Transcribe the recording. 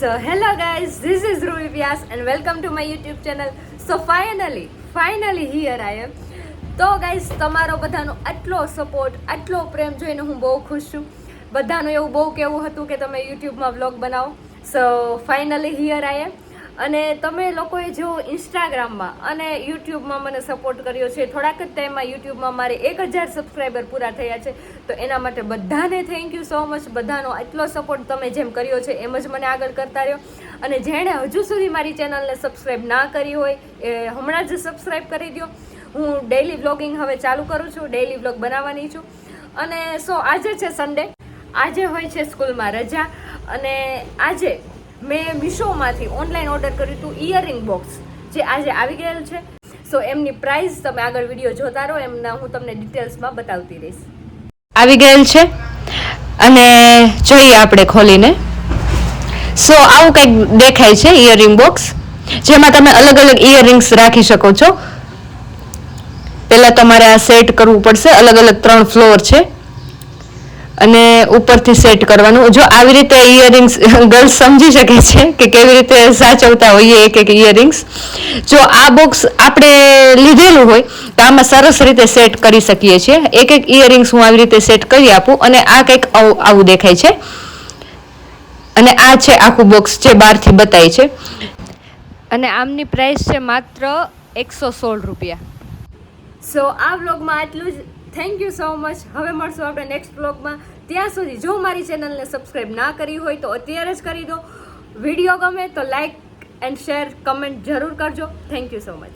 So hello guys, this is Ruby Vyas and welcome to my YouTube channel. So finally here I am. તો guys તમારો બધાનો આટલો support આટલો પ્રેમ જોઈને હું બહુ ખુશ છું. બધાનું એવું બહુ કહેવું હતું કે તમે યુટ્યુબમાં વ્લોગ બનાવો. સો ફાઇનલી હિયર આઈ એમ. અને તમે લોકોએ જો ઇન્સ્ટાગ્રામમાં અને યુટ્યુબમાં મને સપોર્ટ કર્યો છે, થોડાક જ ટાઈમમાં યુટ્યુબમાં મારે 1000 સબસ્ક્રાઈબર પૂરા થયા છે. તો એના માટે બધાને થેન્ક યુ સો મચ. બધાનો આટલો સપોર્ટ તમે જેમ કર્યો છે એમ જ મને આગળ કરતા રહ્યો. અને જેણે હજુ સુધી મારી ચેનલને સબસ્ક્રાઈબ ના કરી હોય એ હમણાં જ સબસ્ક્રાઈબ કરી દો. હું ડેઈલી વ્લોગિંગ હવે ચાલુ કરું છું, ડેઈલી વ્લોગ બનાવવાની છું. અને આજે છે સન્ડે, આજે હોય છે સ્કૂલમાં રજા. અને આજે મેં મીશોમાંથી ઓનલાઈન ઓર્ડર કર્યું હતું ઇયરિંગ બોક્સ, જે આજે આવી ગયેલ છે. સો એમની પ્રાઇસ તમે આગળ વિડીયો જોતા રહો, એમના હું તમને ડિટેલ્સમાં બતાવતી રહીશ. આવી ગયેલ છે અને જોઈએ આપણે ખોલીને. સો આવું કંઈક દેખાય છે ઇયરિંગ બોક્સ, જેમાં તમે અલગ અલગ ઇયરિંગ્સ રાખી શકો છો. પહેલા તમારે આ સેટ કરવું પડશે. અલગ અલગ 3 ફ્લોર છે અને ઉપરથી સેટ કરવાનું. જો આવી રીતે ઇયરિંગ્સ ગર્લ્સ સમજી શકે છે કે કેવી રીતે સાચવતા હોઈએ એક ઇયરિંગ્સ. જો આ બોક્સ આપણે લીધેલું હોય તો આમાં સરસ રીતે સેટ કરી શકીએ છીએ. એક ઇયરિંગ્સ હું આવી રીતે સેટ કરી આપું અને આ કંઈક આવું દેખાય છે. અને આ છે આખું બોક્સ જે બહારથી બતાય છે. અને આમની પ્રાઇસ છે માત્ર 116 રૂપિયા. સો આ વ્લોગમાં આટલું જ. Thank you so much. હવે મળશું આપણે નેક્સ્ટ વ્લોગમાં. ત્યાં સુધી જો મારી ચેનલને સબસ્ક્રાઈબ ના કરી હોય તો અત્યારે જ કરી દો. વિડીયો ગમે તો લાઈક એન્ડ શેર કમેન્ટ જરૂર કરજો. Thank you so much.